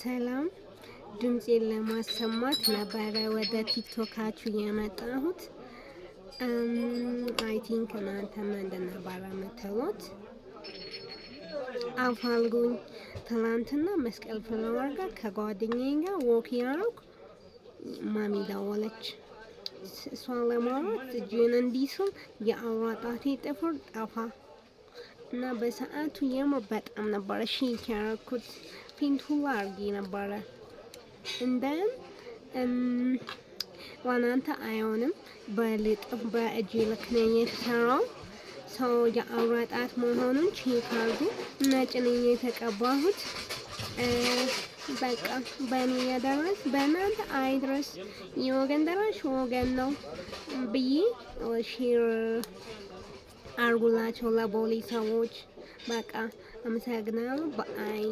ሰላም ድምፄን ለማሰማት ነበረ ወደ ቲክቶካችሁ የመጣሁት። አይ ቲንክ እናንተም እንደነበረ የምትሉት አፋልጉኝ። ትናንትና መስቀል ፍላወር ጋር ከጓደኛዬ ጋር ወክ ያደረኩ ማሚ ደወለች። እሷን ለማውራት እጄን እንዲህ ስል የአውራ ጣቴ ጥፍር ጠፋ እና በሰዓቱ የምር በጣም ነበረ ሼክ ያደረኩት። ፌንት ሁላ አድርጌ ነበረ። እንደን ዋናንተ አይሆንም በእጄ ልክ ነው የተሰራው። ሰው የአውራ ጣት መሆኑን ቼክ አድርጉ። ነጭ ነው የተቀባሁት። በቃ በእኔ የደረስ በእናንተ አይድረስ። የወገን ደራሽ ወገን ነው ብዬ ሼር አርጉላቸው ለፖሊስ ሰዎች። በቃ አመሰግናለሁ። በአይ